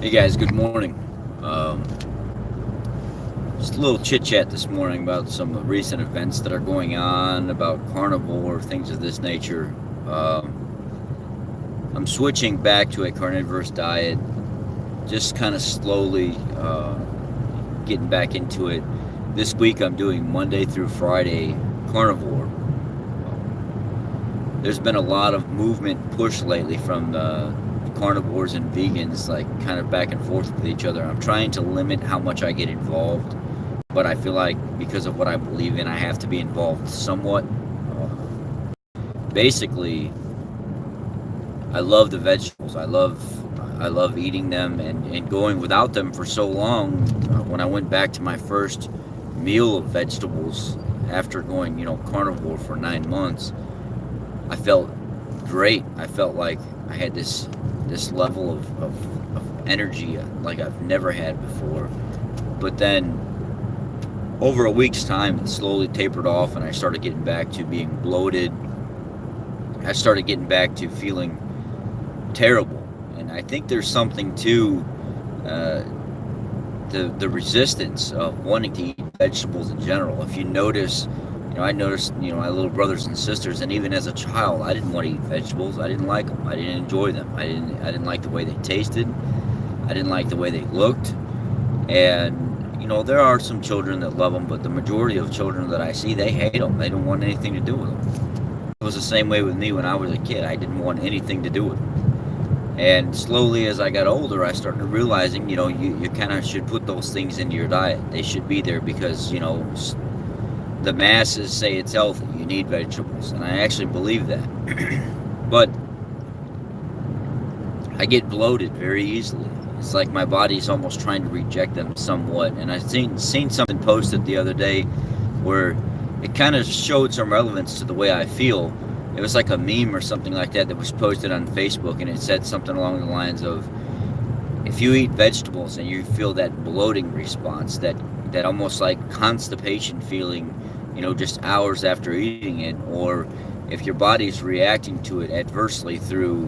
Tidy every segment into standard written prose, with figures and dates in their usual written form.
Hey guys, good morning. Um, just a little chit chat this morning about some recent events that are going on, about carnivore, things of this nature. I'm switching back to a carnivorous diet, just kind of slowly getting back into it. This week I'm doing Monday through Friday carnivore. There's been a lot of movement push lately from carnivores and vegans, like kind of back and forth with each other. I'm trying to limit how much I get involved, but I feel like because of what I believe in, I have to be involved somewhat. Basically, I love the vegetables. I love eating them and going without them for so long. When I went back to my first meal of vegetables after going, carnivore for 9 months, I felt great. I felt like I had this level of energy like I've never had before. But then over a week's time, it slowly tapered off, and I started getting back to being bloated. I started getting back to feeling terrible, and I think there's something to uh, the resistance of wanting to eat vegetables in general. If you notice, I noticed, my little brothers and sisters, and even as a child, I didn't want to eat vegetables. I didn't like them. I didn't enjoy them. I didn't like the way they tasted. I didn't like the way they looked. And there are some children that love them, but the majority of children that I see, they hate them. They don't want anything to do with them. It was the same way with me when I was a kid. I didn't want anything to do with them. And slowly, as I got older, I started realizing, you kind of should put those things into your diet. They should be there because, the masses say it's healthy. You need vegetables. And I actually believe that. But I get bloated very easily. It's like my body's almost trying to reject them somewhat. And I seen something posted the other day where it kind of showed some relevance to the way I feel. It was like a meme or something like that was posted on Facebook, and it said something along the lines of, if you eat vegetables and you feel that bloating response, that almost like constipation feeling, just hours after eating it, or if your body's reacting to it adversely through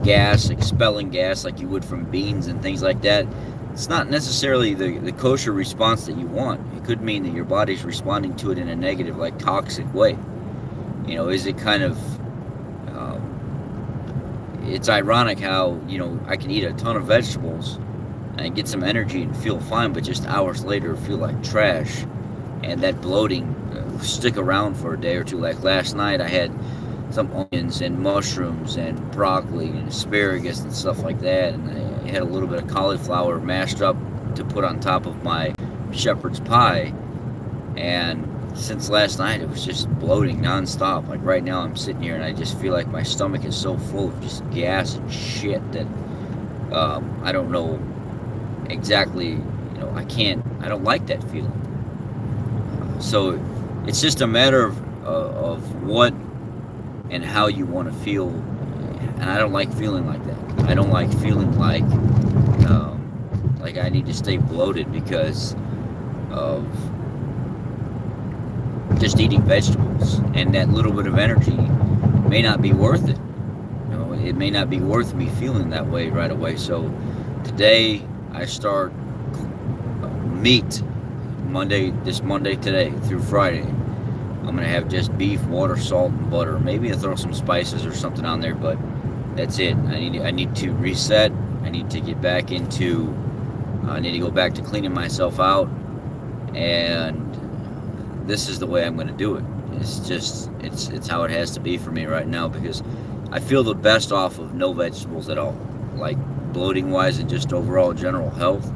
gas, expelling gas like you would from beans and things like that, it's not necessarily the kosher response that you want. It could mean that your body's responding to it in a negative, like toxic way. Is it kind of, it's ironic how, I can eat a ton of vegetables and get some energy and feel fine, but just hours later feel like trash. And that bloating stick around for a day or two. Like last night, I had some onions and mushrooms and broccoli and asparagus and stuff like that, and I had a little bit of cauliflower mashed up to put on top of my shepherd's pie. And since last night, it was just bloating nonstop. Like right now, I'm sitting here and I just feel like my stomach is so full of just gas and shit that I don't know exactly. I don't like that feeling. So it's just a matter of what and how you want to feel. And I don't like feeling like that. I don't like feeling like I need to stay bloated because of just eating vegetables. And that little bit of energy may not be worth it. It may not be worth me feeling that way right away. So today I start meat this Monday today through Friday. I'm gonna have just beef, water, salt, and butter. Maybe I'll throw some spices or something on there, but that's it. I need to reset. I need to get back into. I need to go back to cleaning myself out, and this is the way I'm gonna do it. It's how it has to be for me right now because I feel the best off of no vegetables at all, like bloating wise and just overall general health.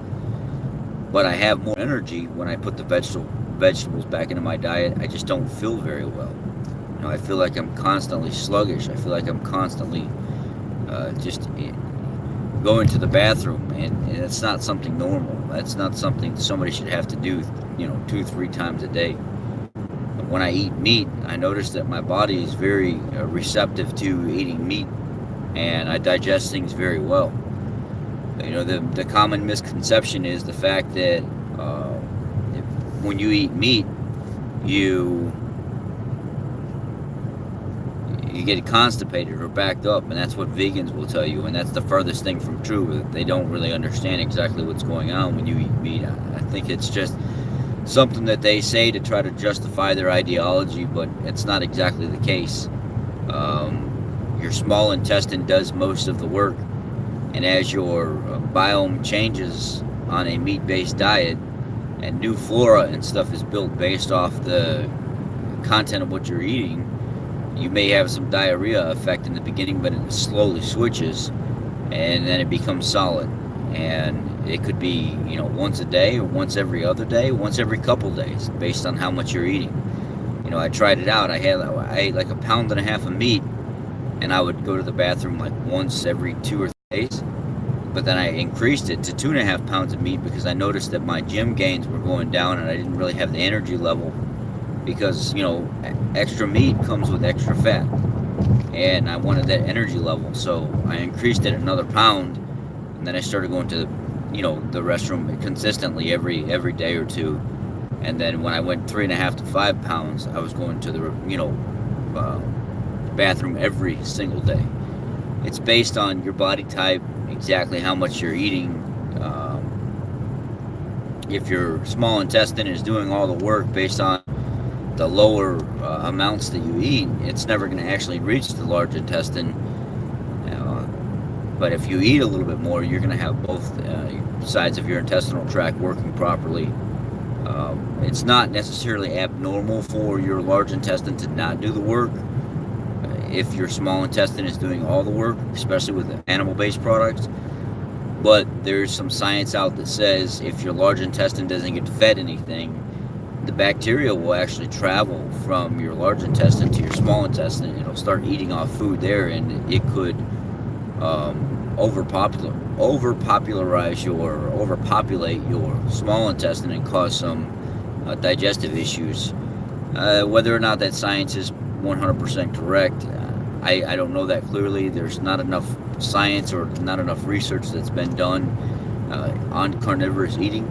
But I have more energy when I put the vegetables back into my diet. I just don't feel very well. I feel like I'm constantly sluggish. I feel like I'm constantly just going to the bathroom, and it's not something normal. That's not something somebody should have to do, 2-3 times a day. But when I eat meat, I notice that my body is very receptive to eating meat, and I digest things very well. The common misconception is the fact that when you eat meat, you you get constipated or backed up, and that's what vegans will tell you, and that's the furthest thing from true. They don't really understand exactly what's going on when you eat meat. I think it's just something that they say to try to justify their ideology, but it's not exactly the case. Your small intestine does most of the work, and as your biome changes on a meat-based diet, and new flora and stuff is built based off the content of what you're eating, you may have some diarrhea effect in the beginning, but it slowly switches, and then it becomes solid. And it could be, once a day, or once every other day, once every couple days, based on how much you're eating. I tried it out. I ate like 1.5 pounds of meat, and I would go to the bathroom like once every 2 or 3 days. But then I increased it to 2.5 pounds of meat because I noticed that my gym gains were going down, and I didn't really have the energy level, because extra meat comes with extra fat, and I wanted that energy level. So I increased it another pound, and then I started going to the restroom consistently every day or two. And then when I went 3.5 to 5 pounds, I was going to the bathroom every single day. It's based on your body type, exactly how much you're eating. If your small intestine is doing all the work based on the lower amounts that you eat, it's never going to actually reach the large intestine. But if you eat a little bit more, you're going to have both sides of your intestinal tract working properly. It's not necessarily abnormal for your large intestine to not do the work if your small intestine is doing all the work, especially with animal-based products. But there's some science out that says if your large intestine doesn't get fed anything, the bacteria will actually travel from your large intestine to your small intestine. It'll start eating off food there, and it could overpopulate your small intestine and cause some digestive issues. Whether or not that science is 100% correct, I don't know that clearly. There's not enough science or not enough research that's been done on carnivorous eating.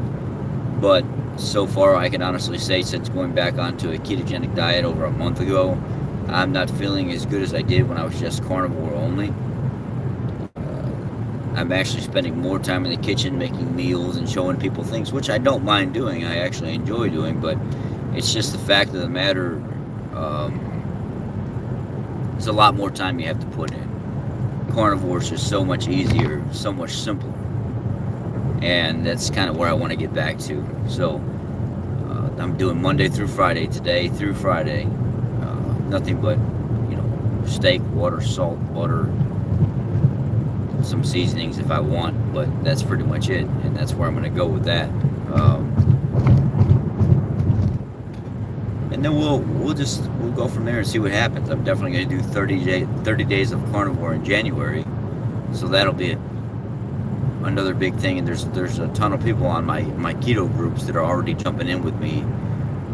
But so far, I can honestly say, since going back onto a ketogenic diet over a month ago, I'm not feeling as good as I did when I was just carnivore only. I'm actually spending more time in the kitchen making meals and showing people things, which I don't mind doing. I actually enjoy doing, but it's just the fact of the matter, it's a lot more time you have to put in. Carnivore is just so much easier, so much simpler. And that's kind of where I want to get back to. So I'm doing Monday through Friday, today through Friday. Nothing but, steak, water, salt, butter, some seasonings if I want, but that's pretty much it, and that's where I'm going to go with that. And then we'll go from there and see what happens. I'm definitely going to do 30 days of carnivore in January, so that'll be another big thing. And there's a ton of people on my keto groups that are already jumping in with me,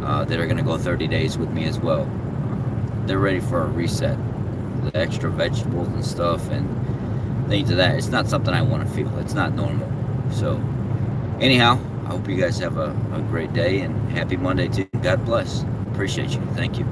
that are going to go 30 days with me as well. They're ready for a reset. The extra vegetables and stuff and things of that. It's not something I want to feel. It's not normal. So anyhow, I hope you guys have a great day, and happy Monday too. God bless. Appreciate you. Thank you.